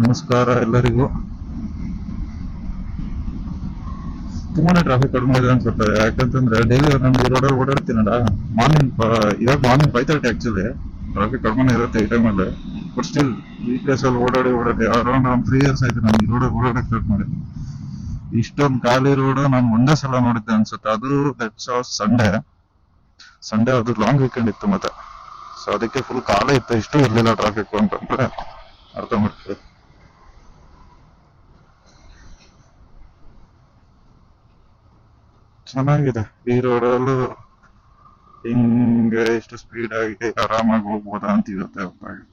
ನಮಸ್ಕಾರ ಎಲ್ಲರಿಗೂ. ತುಂಬಾನೇ ಟ್ರಾಫಿಕ್ ಕಡಿಮೆ ಇದೆ ಅನ್ಸುತ್ತೆ. ಯಾಕಂತಂದ್ರೆ ಡೈಲಿ ನಾನು ಈ ರೋಡಲ್ಲಿ ಓಡಾಡ್ತೀನಲ್ಲ. ಮಾರ್ನಿಂಗ್ ಇವಾಗ ಮಾರ್ನಿಂಗ್ 5:30 ಆಕ್ಚುಲಿ. ಟ್ರಾಫಿಕ್ ಕಡಿಮೆ ಇರುತ್ತೆ ಈ ಟೈಮಲ್ಲಿ. ಬಟ್ ಸ್ಟಿಲ್ ಈ ಪ್ಲೇಸ್ ಅಲ್ಲಿ ಓಡಾಡಿ ಅರೌಂಡ್ 3 ಇಯರ್ಸ್ ಆಯ್ತು ನಾನು ಈ ರೋಡ್ ಓಡಾಡಕ್ ಸ್ಟಾರ್ಟ್ ಮಾಡಿ. ಇಷ್ಟೊಂದು ಖಾಲಿ ರೋಡ್ ನಾನು ಒಂದೇ ಸಲ ನೋಡಿದ್ದೆ ಅನ್ಸುತ್ತೆ. ಅದು ದಟ್ಸ್ ಸಂಡೇ. ಸಂಡೇ ಅದು ಲಾಂಗ್ ವೀಕೆಂಡ್ ಇತ್ತು ಮತ್ತೆ. ಸೊ ಅದಕ್ಕೆ ಫುಲ್ ಖಾಲಿ ಇತ್ತು. ಇಷ್ಟು ಇರ್ಲಿಲ್ಲ ಟ್ರಾಫಿಕ್ ಅಂತಂದ್ರೆ ಅರ್ಥ ಮಾಡ್ತೀವಿ. ಚೆನ್ನಾಗಿದೆ ಈ ರೋಡಲ್ಲೂ. ಹಿಂಗೆ ಎಷ್ಟು ಸ್ಪೀಡ್ ಆಗಿ ಆರಾಮಾಗಿ ಹೋಗ್ಬೋದಾ ಅಂತ ಇರುತ್ತೆ ಹೊತ್ತಾಗಿ.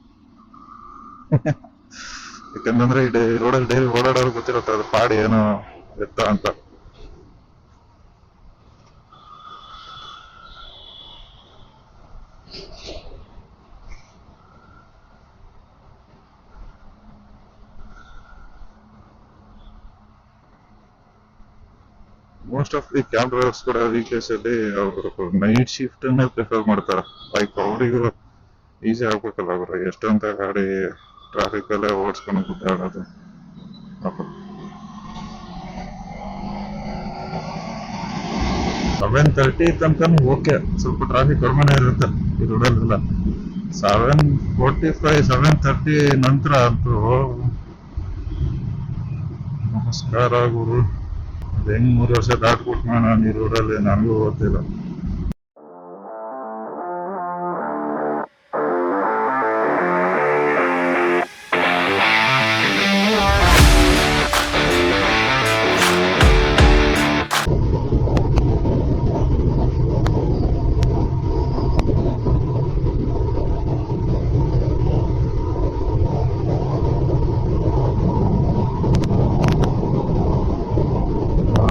ಯಾಕಂತಂದ್ರೆ ಈ ರೋಡಲ್ಲಿ ಡೈಲಿ ಓಡಾಡೋರು ಗೊತ್ತಿರುತ್ತೆ ಅದು ಪಾಡಿ ಏನೋ ಎತ್ತ ಅಂತ. Most of the cab drivers ಕೂಡ ವೀಕ್ ಡೇಸ್ ಅಲ್ಲಿ ಅವರು ನೈಟ್ ಶಿಫ್ಟ್ ಅನ್ನೇ ಪ್ರಿಫರ್ ಮಾಡ್ತಾರೆ. ಲೈಕ್ ಅವರಿಗೂ ಈಸಿ ಆಗ್ಬೇಕಲ್ಲ ಅವರು ಎಷ್ಟೊಂತ ಗಾಡಿ ಟ್ರಾಫಿಕ್ ಅಲ್ಲೇ ಓಡಿಸ್ಕೊಂಡು ಗುದ್ದಾಡೋದು. ಪಾಪ 7:30 ತನಕ ಓಕೆ, ಸ್ವಲ್ಪ ಟ್ರಾಫಿಕ್ ಕಡಿಮೆ ಇರುತ್ತೆ ಈ ರೋಡಲ್ಲೆಲ್ಲ. 7:45 7:30 ನಂತರ ಅಂತೂ ನಮಸ್ಕಾರ ಗುರು. ಅದು ಹೆಂಗ್ 3 ವರ್ಷ ದಾಟ್ಬಿಟ್ಟು ನಾನು ಈ ರೋಡಲ್ಲಿ ನನಗೂ ಗೊತ್ತಿಲ್ಲ.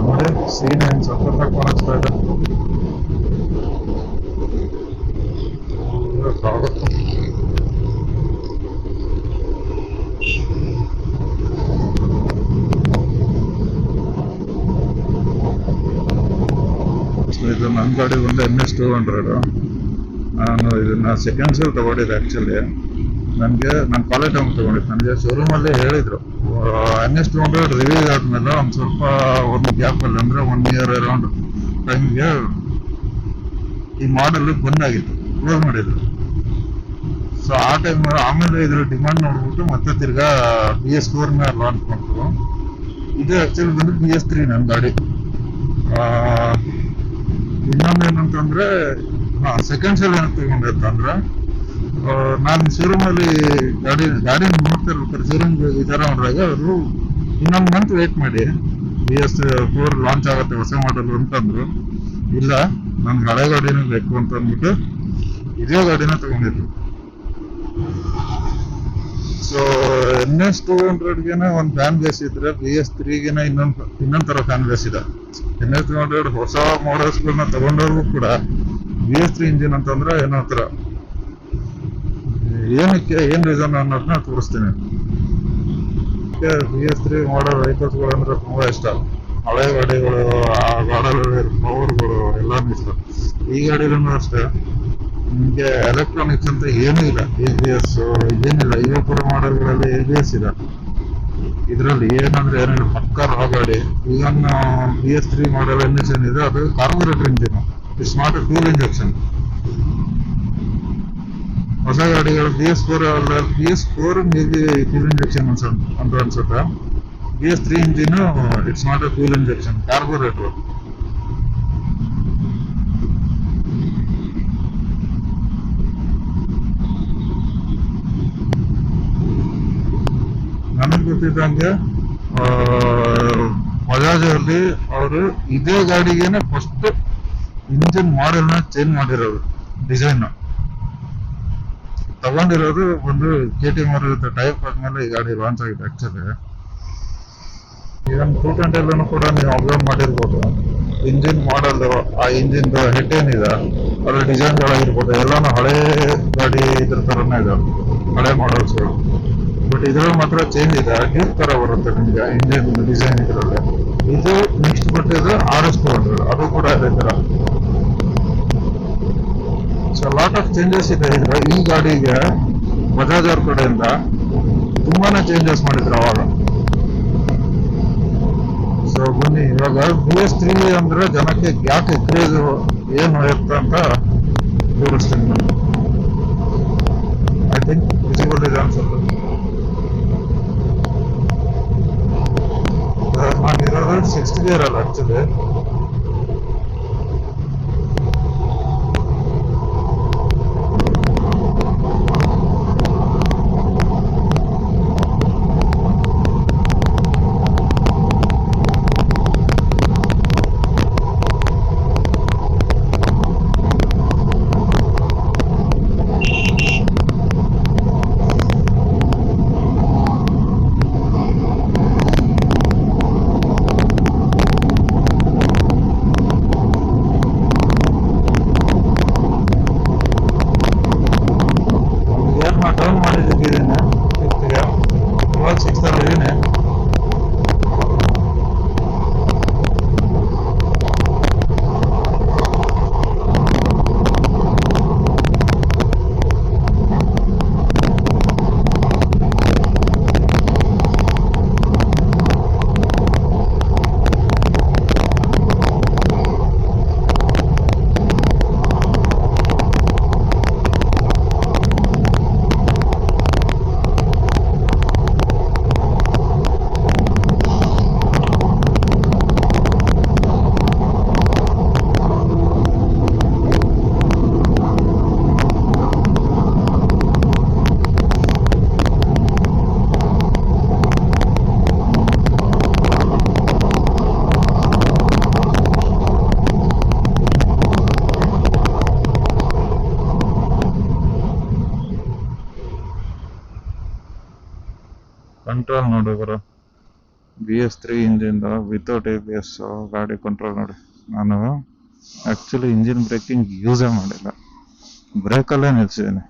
ನೋಡಿ ಸೀನ್ ಏನ್ ಸಖತ್ತಾಗಿ ಕಾಣಿಸ್ತಾ ಇದೆ. ಸಾಗುತ್ತೆ. ಇದು ನನ್ನ ಗಾಡಿ ಒಂದು NS 200. ನಾನು ಇದನ್ನ ಸೆಕೆಂಡ್ ಸೇಲ್ ತಗೊಂಡಿದ್ದೆ ಆಕ್ಚುಲಿ. ನಾನು ಕಾಲೇಜ್ ಟೈಮ್ ತಗೊಂಡಿದ್ದು. ನನಗೆ ಶೋರೂಮಲ್ಲೇ ಹೇಳಿದ್ರು NS 200 ರಿಲೀಸ್ ಆದ್ಮೇಲೆ ಒಂದು ಗ್ಯಾಪಲ್ಲಿ ಅಂದ್ರೆ 1 ಇಯರ್ ಅರೌಂಡ್ ಟೈಮ್ಗೆ ಈ ಮಾಡೆಲ್ ಬಂದಾಗಿತ್ತು, ಕ್ಲೋಸ್ ಮಾಡಿದ್ರು. ಸೊ ಆ ಟೈಮ್ ಆಮೇಲೆ ಇದ್ರ ಡಿಮಾಂಡ್ ನೋಡ್ಬಿಟ್ಟು ಮತ್ತೆ ತಿರ್ಗಾ BS4 ಲಾಂಚ್ ಮಾಡ್ತು. ಇದು ಆಕ್ಚುಲಿ ಬಂದು BS3 ನನ್ನ ಗಾಡಿ. ಇನ್ನೊಂದು ಏನಂತಂದ್ರೆ ಸೆಕೆಂಡ್ ಸೇಲ್ ಏನಂತ ತಗೊಂಡೆ ಅಂತಂದ್ರೆ ನಾನು ಶೋರೂಮಲ್ಲಿ ಗಾಡಿ ನೋಡ್ತಾ ಇರ್ಬೇಕಾದ್ರೆ ಶೋರೂಮ್ ಈ ತರ ನೋಡಿದಾಗ ಅವರು ಇನ್ನೊಂದು ಮಂತ್ ವೇಟ್ ಮಾಡಿ BS4 ಲಾಂಚ್ ಆಗುತ್ತೆ ಹೊಸ ಮಾಡೆಲ್ ಅಂತಂದ್ರು. ಇಲ್ಲ ನನ್ಗೆ ಹಳೆ ಗಾಡಿನೇ ಬೇಕು ಅಂತ ಅಂದ್ಬಿಟ್ಟು ಇದೇ ಗಾಡಿನ ತಗೊಂಡಿದ್ರು. ಸೊ NS 200ಗೆನೆ ಒಂದು ಫ್ಯಾನ್ ಬೇಸ್ ಇದ್ರೆ BS3ಗೆನೆ ಇನ್ನೊಂದ್ ತರ ಫ್ಯಾನ್ ಬೇಸ್ ಇದೆ. NS 200 ಹೊಸ ಮಾಡಲ್ಸ್ ಗಳನ್ನ ತಗೊಂಡವ್ರಿಗೂ ಕೂಡ BS3 ಇಂಜಿನ್ ಅಂತಂದ್ರೆ ಏನೋ ತರ. ಏನಕ್ಕೆ ಏನ್ ರೀಸನ್ ಅನ್ನೋದನ್ನ ತೋರಿಸ್ತೀನಿ. BS3 ಮಾಡಲ್ ವೆಹಿಕಲ್ಸ್ ಗಳು ಅಂದ್ರೆ ತುಂಬಾ ಇಷ್ಟ. ಹಳೆ ಗಾಡಿಗಳು, ಆ ಗಾಡಿಗಳಲ್ಲಿ ಪವರ್ಗಳು ಎಲ್ಲಾನು ಇಷ್ಟ. ಈ ಗಾಡಿಲೂ ಅಷ್ಟೇ. ನಿಮ್ಗೆ ಎಲೆಕ್ಟ್ರಾನಿಕ್ಸ್ ಅಂತ ಏನೂ ಇಲ್ಲ, ABS ಏನಿಲ್ಲ. ಇವಾಗ ಮಾಡೆಲ್ಗಳಲ್ಲಿ ABS ಇದೆ. ಇದರಲ್ಲಿ ಏನಂದ್ರೆ ಏನಿಲ್ಲ, ಪಕ್ಕ ರಾ ಗಾಡಿ. ಈಗ BS3 ಮಾಡೆಲ್ NS ಏನಿದೆ ಅದು carburettor engine. It's not A fuel injection. ಹೊಸ ಗಾಡಿಗಳು BS4 ಮೇಬಿ ಫ್ಯೂಲ್ ಇಂಜೆಕ್ಷನ್ ಅಂತ ಅನ್ಸುತ್ತೆ. BS3 engine it's not A fuel injection, carburettor. ನನಗೆ ಗೊತ್ತಿದ್ದಂಗೆ ಬಜಾಜ್ ಅಲ್ಲಿ ಅವರು ಇದೇ ಗಾಡಿಗೆನೆ ಫಸ್ಟ್ ಇಂಜಿನ್ ಮಾಡೆಲ್ ನ ಚೇಂಜ್ ಮಾಡಿರೋದು. ಡಿಸೈನ್ ತಗೊಂಡಿರೋದು ಒಂದು KTM ಇರುತ್ತೆ. ಟೈಪ್ ಆದ್ಮೇಲೆ ಈ ಗಾಡಿ ಲಾಂಚ್ ಆಗಿದೆ ಆಕ್ಚುಲಿ. ಇವನ್ 220 ಕೂಡ ನೀವು ಅಬ್ಸರ್ವ್ ಮಾಡಿರ್ಬೋದು. ಇಂಜಿನ್ ಮಾಡಲ್, ಆ ಇಂಜಿನ್ ಹೆಡ್ ಏನಿದೆ ಅದ್ರ ಡಿಸೈನ್ ಗಳಾಗಿರ್ಬೋದು ಎಲ್ಲಾನು ಹಳೆ ಗಾಡಿ ಇದ್ರ ತರನೇ ಇದೆ, ಹಳೆ ಮಾಡಲ್ಸ್ಗಳು. ಬಟ್ ಇದ್ರಲ್ಲಿ ಮಾತ್ರ ಚೇಂಜ್ ಇದೆ. ಡ್ಯೂಕ್ ತರ ಬರುತ್ತೆ ನಿಮ್ಗೆ ಇಂಜಿನ್ ಡಿಸೈನ್ ಇದ್ರಲ್ಲಿ. ಇದು ನೆಕ್ಸ್ಟ್ ಬಟ್ಟಿದ್ದು RS 200, ಅದು ಕೂಡ ಅದೇ ತರ. ಸೊ ಲಾಟ್ ಆಫ್ ಚೇಂಜಸ್ ಇದೆ ಈ ಗಾಡಿಗೆ ಬಜಾಜ್ ಅವ್ರ ಕಡೆಯಿಂದ. ತುಂಬಾನೇ ಚೇಂಜಸ್ ಮಾಡಿದ್ರು ಅವಾಗ. ಸೊ ಬನ್ನಿ ಇವಾಗ BS3 ಅಂದ್ರೆ ಜನಕ್ಕೆ ಯಾಕೆ ಕ್ರೇಜ್ ಏನು ಇರುತ್ತೆ ಅಂತ ತೋರಿಸ್ತೀನಿ ನಾನು. ಐ ಥಿಂಕ್ ವಿಸಿಬಲ್ ಇದೆ ಅನ್ಸುತ್ತೆ. ನಾನಿರೋದು 6th ಗೇರ್ ಅಲ್ಲ ಆಕ್ಚುಲಿ. ಡೌನ್ ಮಾಡಿದ್ದೀನಿ 5th ಗೆ, ಇವಾಗ 6th ಅಲ್ಲಿ ಇದೀನಿ. ಕಂಟ್ರೋಲ್ ನೋಡಿ ಬರೋ BS3 ಇಂಜಿನ್ ವಿತೌಟ್ ABS ಗಾಡಿ ಕಂಟ್ರೋಲ್ ನೋಡಿ. ನಾನು ಆಕ್ಚುಲಿ ಇಂಜಿನ್ ಬ್ರೇಕಿಂಗ್ ಯೂಸೇ ಮಾಡಿಲ್ಲ, ಬ್ರೇಕಲ್ಲೇ ನಿಲ್ಸಿದ್ದೀನಿ.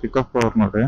ಪಿಕಪ್ ಪವರ್ ನೋಡಿ.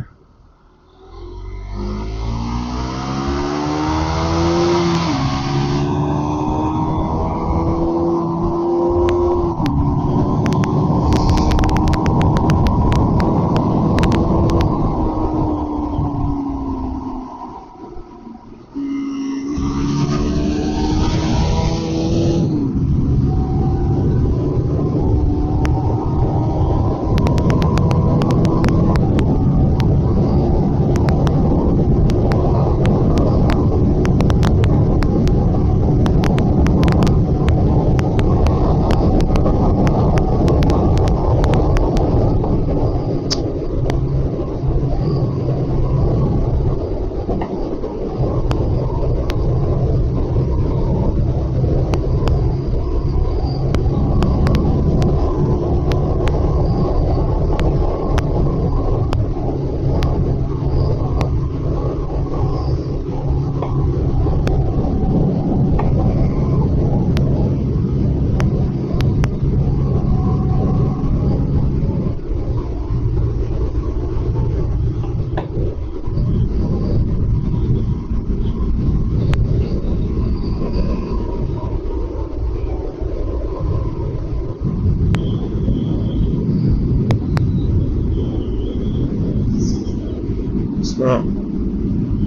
So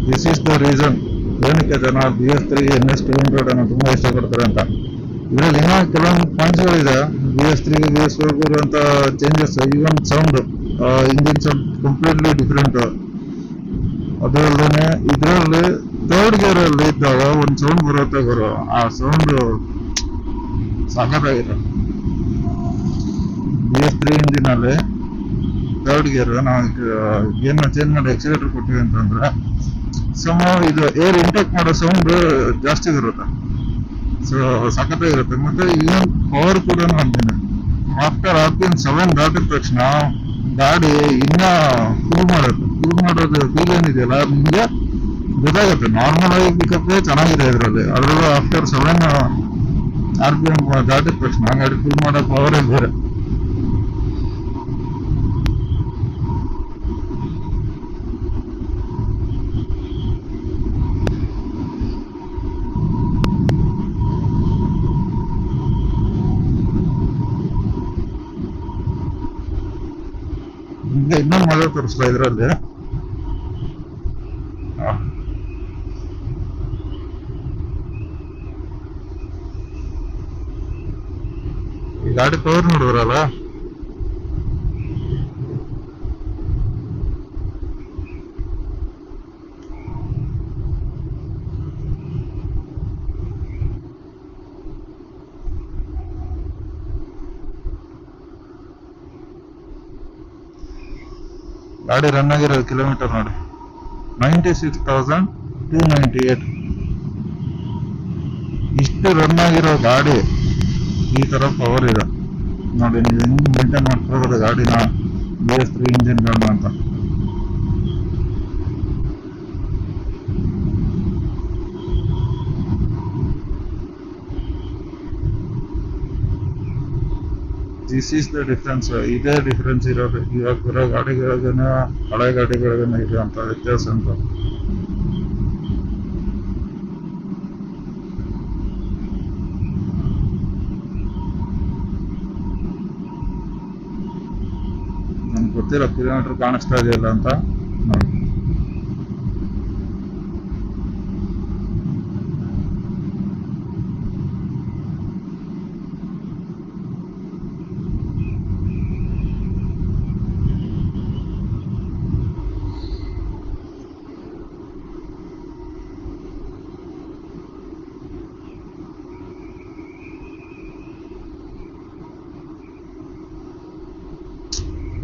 this is the reason ಏನಕ್ಕೆ ಜನ BS3 NS200 ಅನ್ನು ತುಂಬಾ ಇಷ್ಟಪಡ್ತಾರೆ ಅಂತ. ಇದರಲ್ಲಿ ಇನ್ನೂ ಕೆಲವೊಂದು ಪಾಯಿಂಟ್ಸ್ಗಳಿದೆ. BS3ಗೆ BS4 ಅಂತ changes, even sound, engine sound completely different. ಅದರಲ್ಲೇ ಇದರಲ್ಲಿ 3rd ಗೇರ್ ಅಲ್ಲಿ ಇದ್ದಾಗ ಒಂದು ಸೌಂಡ್ ಬರುತ್ತೆ ಗುರು, ಆ ಸೌಂಡ್ ಸಾಕಾಗಿದೆ. BS3 ಇಂಜಿನ್ ಅಲ್ಲಿ 3rd ಗೇರ್ ನಾವು ಗೇರ್ನ ಚೇಂಜ್ ಮಾಡಿ ಎಕ್ಸಿಲೇಟರ್ ಕೊಟ್ಟಿವಿ ಅಂತಂದ್ರೆ ಇದು ಏರ್ ಇಂಟೇಕ್ ಮಾಡೋ ಸೌಂಡ್ ಜಾಸ್ತಿ ಬರುತ್ತೆ. ಸೊ ಸಖತ್ತಾಗಿರುತ್ತೆ. ಮತ್ತೆ ಇವನ್ ಪವರ್ ಕೂಡ ಅಂತೀನಿ, ಆಫ್ಟರ್ RPM 7 ದಾಟಿದ ತಕ್ಷಣ ಗಾಡಿ ಇನ್ನ ಕೂಲ್ ಮಾಡೋದು ಫೀಲ್ ಏನಿದೆಯಲ್ಲ ನಿಮಗೆ ಗೊತ್ತಾಗುತ್ತೆ. ನಾರ್ಮಲ್ ಆಗಿ ಪಿಕಪ್ ಚೆನ್ನಾಗಿದೆ ಇದರಲ್ಲಿ, ಅದರಲ್ಲೂ ಆಫ್ಟರ್ 7 RPM ದಾಟಿದ ತಕ್ಷಣ ಗಾಡಿ ಕೂಲ್ ಮಾಡೋ ಪವರೇ ಬೇರೆ. ನಿಮ್ಗೆ ಇನ್ನೊಂದು ಮಜಾ ತೋರಿಸ್ಲಾ ಇದರಲ್ಲಿ. ಈ ಗಾಡಿ ಪವರ್ ನೋಡಿದ್ರಲ್ಲ, ಗಾಡಿ ರನ್ ಆಗಿರೋ ಕಿಲೋಮೀಟರ್ ನೋಡಿ 96,298. ಇಷ್ಟು ರನ್ ಆಗಿರೋ ಗಾಡಿ ಈ ತರ ಪವರ್ ಇದೆ ನೋಡಿ. ನೀವು ಹೆಂಗ್ ಮೇಂಟೈನ್ ಮಾಡ್ಕೋಬೋದು ಗಾಡಿನ BS3 ಇಂಜಿನ್ಗಳನ್ನ ಅಂತ. This is the difference. ಇದೇ ಡಿಫ್ರೆನ್ಸ್ ಇರೋದು ಇವಾಗ ಬರೋ ಗಾಡಿಗಳಿಗೇನ ಹಳೆ ಗಾಡಿಗಳಿಗೇನ ಇರುವಂತ ವ್ಯತ್ಯಾಸ ಅಂತ. ನನ್ಗೆ ಗೊತ್ತಿಲ್ಲ ಕಿಲೋಮೀಟರ್ ಕಾಣಿಸ್ತಾ ಇದೆಯಲ್ಲ ಅಂತ ನೋಡಿ.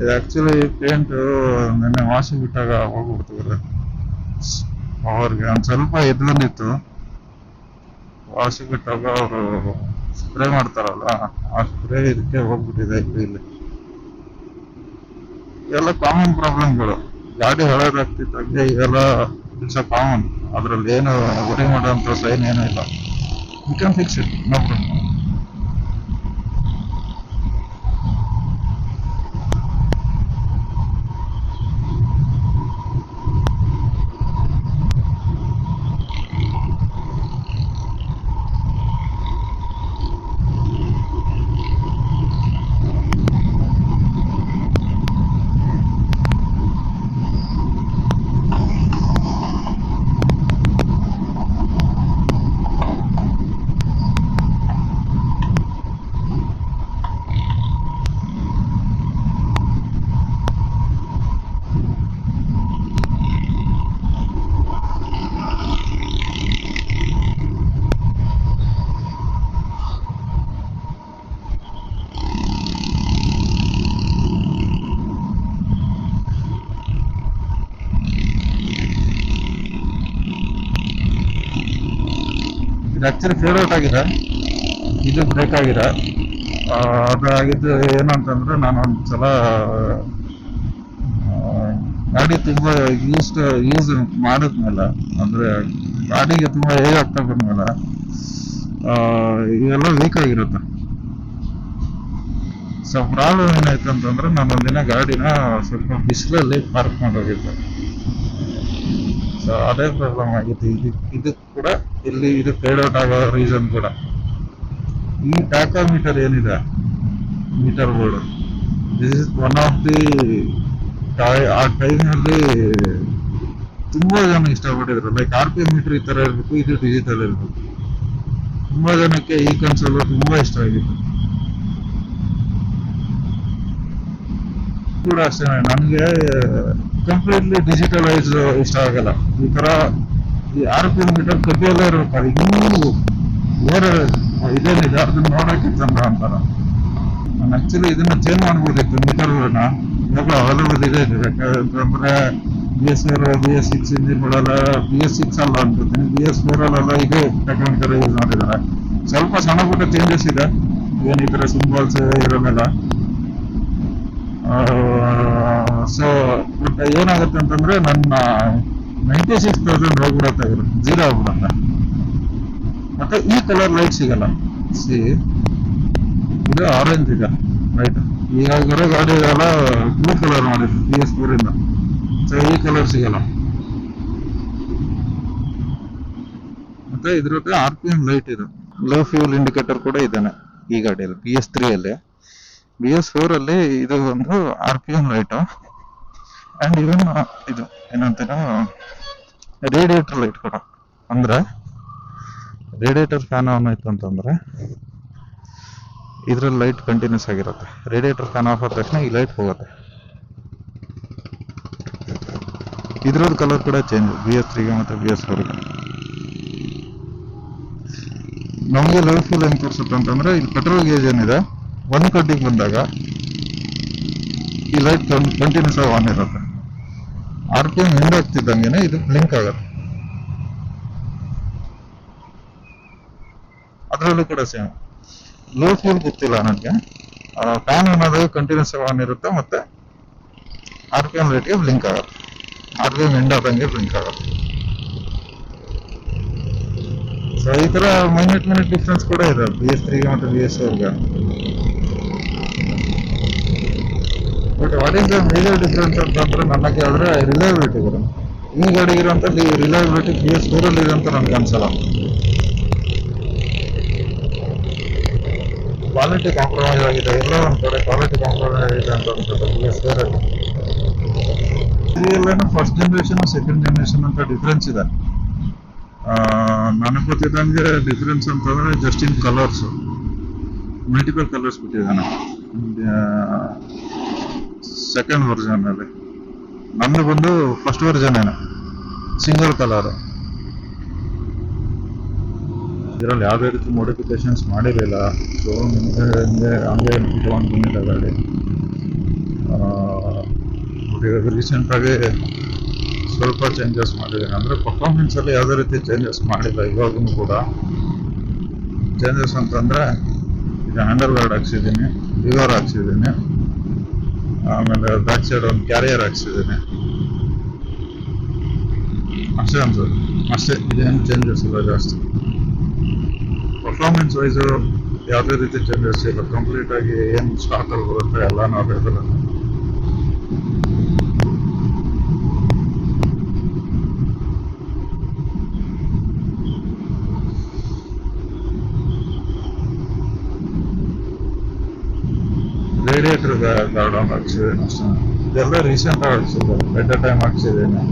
ಇದು ಆಕ್ಚುಲಿ ಪೇಂಟ್ ನೆನ್ನೆ ವಾಷಿಂಗ್ ಬಿಟ್ಟಾಗ ಹೋಗ್ಬಿಡ್ತಿದ್ರೆ ಅವ್ರಿಗೆ ಒಂದ್ ಸ್ವಲ್ಪ ಎದ್ದು ಬಂದಿತ್ತು. ವಾಷಿಂಗ್ ಬಿಟ್ಟಾಗ ಅವರು ಸ್ಪ್ರೇ ಮಾಡ್ತಾರಲ್ಲ, ಆ ಸ್ಪ್ರೇ ಇದಕ್ಕೆ ಹೋಗ್ಬಿಟ್ಟಿದೆ ಇಲ್ಲಿ. ಇವೆಲ್ಲ ಕಾಮನ್ ಪ್ರಾಬ್ಲಮ್ಗಳು. ಗಾಡಿ ಹಳೇದಾಗ್ತಿದ್ದಂಗೆ ಇವೆಲ್ಲ ಇಟ್ಸ್ ಅ ಕಾಮನ್. ಅದ್ರಲ್ಲಿ ಏನು ವರಿ ಮಾಡೋಂಥ ಸೈನ್ ಏನೂ ಇಲ್ಲ. You can fix it, no problem. ಇದು ಆಕ್ಚುಲಿ ಫೇವ್ರೇಟ್ ಆಗಿದೆ, ಇದು ಬ್ರೇಕ್ ಆಗಿದೆ. ಅದಾಗಿದ್ದು ಏನು ಅಂತಂದ್ರೆ, ನಾನು ಒಂದ್ಸಲ ಗಾಡಿ ತುಂಬಾ ಯೂಸ್ ಮಾಡಿದ್ಮೇಲೆ, ಅಂದ್ರೆ ಗಾಡಿಗೆ ತುಂಬಾ ಏಜ್ ಆಗ್ತಾ ಬಂದ್ಮೇಲೆ ಇವೆಲ್ಲ ವೀಕ್ ಆಗಿರುತ್ತೆ. ಸೊ ಪ್ರಾಬ್ಲಮ್ ಏನಾಯ್ತು ಅಂತಂದ್ರೆ, ನಾನು ಒಂದಿನ ಗಾಡಿನ ಸ್ವಲ್ಪ ಬಿಸಿಲಲ್ಲಿ ಪಾರ್ಕ್ ಮಾಡೋಗಿದ್ದೆ. ಸೊ ಅದೇ ಪ್ರಾಬ್ಲಮ್ ಆಗಿತ್ತು. ಇದು ಕೂಡ ಇಲ್ಲಿ ಇದು ಫೇಡ್ ಔಟ್ ಆಗೋ ರೀಸನ್ ಕೂಡ. ಈ ಟ್ಯಾಕೋಮೀಟರ್ ಏನಿದೆ, meter board, this is one of the ಆ ಟೈಮ್ನಲ್ಲಿ ತುಂಬಾ ಜನ ಇಷ್ಟಪಟ್ಟಿದ್ರು. ಲೈಕ್ RPM ಮೀಟರ್ ಈ ತರ ಇರಬೇಕು, ಇದು ಡಿಜಿಟಲ್ ಇರಬೇಕು. ತುಂಬಾ ಜನಕ್ಕೆ ಈ ಕನ್ಸೋಲ್ ತುಂಬಾ ಇಷ್ಟ ಆಗಿತ್ತು. ಕೂಡ ಅಷ್ಟೇ, ನನಗೆ ಕಂಪ್ಲೀಟ್ಲಿ ಡಿಜಿಟಲೈಸ್ ಇಷ್ಟ ಆಗಲ್ಲ. ಈ ತರ ಈ RPM ಮೀಟರ್ ಕದಿಯಲ್ಲೇ ಇರ್ಬೇಕು. ಇನ್ನೂ ಬೇರೆ ಇದೇನಿದೆ ಅದನ್ನ ನೋಡೋಕೆ ಚಂದ ಅಂತಾರ. ನಾನು ಆಕ್ಚುಲಿ ಇದನ್ನ ಚೇಂಜ್ ಮಾಡ್ಬೋದಿತ್ತು ಮೀಟರ್ಗಳನ್ನ. ಇವಾಗ ಅವೈಲೇಬಲ್ ಇದೆ. ಯಾಕಂತಂದ್ರೆ BS4 BS6 ಇಂಜಿನ್ಗಳೆಲ್ಲ, BS6 ಅಲ್ಲ ಅನ್ಕೋತೀನಿ, BS4 ಅಲ್ಲೆಲ್ಲ ಇದೇ ಟೆಕ್ನಾಲಜಿ ಯೂಸ್ ಮಾಡಿದ್ದಾರೆ. ಸ್ವಲ್ಪ ಸಣ್ಣ ಪುಟ್ಟ ಚೇಂಜಸ್ ಇದೆ, ಏನ್ ಈ ತರ ಸಿಂಬಲ್ಸ್ ಇರೋನೆಲ್ಲ. ಸೊ ಬಟ್ ಏನಾಗುತ್ತೆ ಅಂತಂದ್ರೆ, ನನ್ನ 96,000 ಹೋಗ್ಬಿಡತ್ತೆ, ಜೀರೋ ಆಗ್ಬಿಡತ್ತೆ. ಮತ್ತೆ ಈ ಕಲರ್ ಲೈಟ್ ಸಿಗಲ್ಲ. ಸಿ ಇದು ಆರೆಂಜ್ ಇದೆ ಲೈಟ್. ಈಗಾಗಿರೋ ಗಾಡಿ ಎಲ್ಲ ಬ್ಲೂ ಕಲರ್ ಮಾಡಿದ್ರು BS4 ಇಂದ. ಸೊ ಈ ಕಲರ್ ಸಿಗಲ್ಲ. ಮತ್ತೆ ಇದ್ರದ್ದು RPM ಲೈಟ್ ಇದೆ, ಲೋ ಫ್ಯೂಲ್ ಇಂಡಿಕೇಟರ್ ಕೂಡ ಇದ್ದಾನೆ ಈ ಗಾಡಿಯಲ್ಲಿ. BS3 ಅಲ್ಲಿ. BS4 ಅಲ್ಲಿ ಇದು ಒಂದು RPM ಲೈಟ್. ಅಂಡ್ ಇವನ್ ಇದು ಏನಂತಾರ ರೇಡಿಯೇಟರ್ ಲೈಟ್ ಕೂಡ. ಅಂದ್ರೆ ರೇಡಿಯೇಟರ್ ಫ್ಯಾನ್ ಆನ್ ಆಯ್ತು ಅಂತಂದ್ರೆ ಇದ್ರಲ್ಲಿ ಲೈಟ್ ಕಂಟಿನ್ಯೂಸ್ ಆಗಿರುತ್ತೆ. ರೇಡಿಯೇಟರ್ ಫ್ಯಾನ್ ಆಫ್ ಆದ ತಕ್ಷಣ ಈ ಲೈಟ್ ಹೋಗುತ್ತೆ. ಇದ್ರದ್ದು ಕಲರ್ ಕೂಡ ಚೇಂಜ್ BS3 ಮತ್ತು BS4ಗೆ. ನಮಗೆ ಲೈಫ್ ಫುಲ್ ಹೆಂಗ್ ತೋರಿಸುತ್ತೆ ಅಂತಂದ್ರೆ ಇಲ್ಲಿ ಪೆಟ್ರೋಲ್ ಗೇಜ್ ಏನಿದೆ 120 ಬಂದಾಗ ಈ ಲೈಟ್ ಕಂಟಿನ್ಯೂಸ್ ಆಗಿ ಆನ್ ಇರುತ್ತೆ. RPM ಎಂಡ್ ಆಗ್ತಿದ್ದಂಗೆ ಇದು ಬ್ಲಿಂಕ್ ಆಗುತ್ತೆ. ಅದರಲ್ಲೂ ಕೂಡ ಸೇಮ್. ಲೋ ಫ್ಯೂಲ್ ಗೊತ್ತಿಲ್ಲ ನನಗೆ. ಫ್ಯಾನ್ ಅನ್ನೋದು ಕಂಟಿನ್ಯೂಸ್ ಆಗಿ ಆನ್ ಇರುತ್ತೆ, ಮತ್ತೆ RPM ರೇಟ್ಗೆ ಬ್ಲಿಂಕ್ ಆಗುತ್ತೆ. RPM ಎಂಡ್ ಆದಂಗೆ ಬ್ಲಿಂಕ್ ಆಗುತ್ತೆ. ಸೊ ಈ ತರ ಮಿನಿಟ್ ಡಿಫ್ರೆನ್ಸ್ ಕೂಡ ಇದೆ BS3ಗೆ ಮತ್ತು BS4ಗೆ. But what is the major difference ಅಂತಂದ್ರೆ ನನ್ನ ಕೇಳಿದ್ರೆ ರಿಲಯಬಿಲಿಟಿ ಬರುತ್ತೆ. ಈ ಗಾಡಿಗೆ ಇರೋಂಥ ರಿಲಯಬಿಲಿಟಿ BS4ಅಲ್ಲಿ ಇದೆ ಅಂತ ನನಗೆ ಅನ್ಸಲ್ಲ. ಕ್ವಾಲಿಟಿ ಕಾಂಪ್ರಮೈಸ್ ಆಗಿದೆ, ಎಲ್ಲ ಒಂದು ಕಡೆ ಕ್ವಾಲಿಟಿ ಕಾಂಪ್ರಮೈಸ್ ಆಗಿದೆ ಅಂತ ಅನ್ಸುತ್ತೆ BS4ಅಲ್ಲಿ. ಇದೆಲ್ಲ ಫಸ್ಟ್ ಜನರೇಷನ್ ಸೆಕೆಂಡ್ ಜನರೇಷನ್ ಅಂತ ಡಿಫ್ರೆನ್ಸ್ ಇದೆ. ನನಗೆ ಗೊತ್ತಿದ್ದಂಗೆ ಡಿಫ್ರೆನ್ಸ್ ಅಂತಂದ್ರೆ just in colours, multiple colours ಬಿಟ್ಟಿದ್ದಾನೆ ಸೆಕೆಂಡ್ ವರ್ಷನ್ ಅಲ್ಲಿ. ನಮ್ದು ಬಂದು ಫಸ್ಟ್ ವರ್ಷನ್ ಏನ ಸಿಂಗಲ್ ಕಲರ್. ಇದರಲ್ಲಿ ಯಾವುದೇ ರೀತಿ ಮಾಡಿಫಿಕೇಶನ್ಸ್ ಮಾಡಿರಲಿಲ್ಲ. ಸೊ ಹಂಗೆ ಇಟ್ಕೊಂಡು ಬಂದಿಲ್ಲ ಗಾಡಿ. ರೀಸೆಂಟಾಗಿ ಸ್ವಲ್ಪ ಚೇಂಜಸ್ ಮಾಡಿದ್ದೀನಿ. ಅಂದರೆ ಪರ್ಫಾರ್ಮೆನ್ಸಲ್ಲಿ ಯಾವುದೇ ರೀತಿ ಚೇಂಜಸ್ ಮಾಡಿಲ್ಲ. ಇವಾಗೂ ಕೂಡ ಚೇಂಜಸ್ ಅಂತಂದರೆ ಈಗ ಹ್ಯಾಂಡಲ್ ಗಾರ್ಡ್ ಹಾಕ್ಸಿದ್ದೀನಿ, ಲಿವರ್ ಹಾಕ್ಸಿದ್ದೀನಿ, ಆಮೇಲೆ ಬ್ಯಾಕ್ ಸೈಡ್ ಒಂದು ಕ್ಯಾರಿಯರ್ ಹಾಕ್ಸಿದ್ದೀನಿ. ಅಷ್ಟೇ ಅನ್ಸೋದು, ಅಷ್ಟೇ. ಇದೇನು ಚೇಂಜಸ್ ಇಲ್ಲ ಜಾಸ್ತಿ. ಪರ್ಫಾರ್ಮೆನ್ಸ್ ವೈಸು ಯಾವುದೇ ರೀತಿ ಚೇಂಜಸ್ ಇಲ್ಲ. ಕಂಪ್ಲೀಟಾಗಿ ಏನು ಸ್ಟಾಕಲ್ಲಿ ಬರುತ್ತೆ ಎಲ್ಲನೂ ಅದೇ ಥರ. ರೇಡಿಯೇಟರ್ ಗಾರ್ಡ್ ಆನ್ ಹಾಕ್ಸಿದ್ದೀನಿ ಅಷ್ಟೇ. ಇದೆಲ್ಲ ರೀಸೆಂಟಾಗಿ ಹಾಕ್ಸಿದ್ದಾರೆ, ಎಟ್ ಎ ಟೈಮ್ ಹಾಕ್ಸಿದ್ದೀನಿ.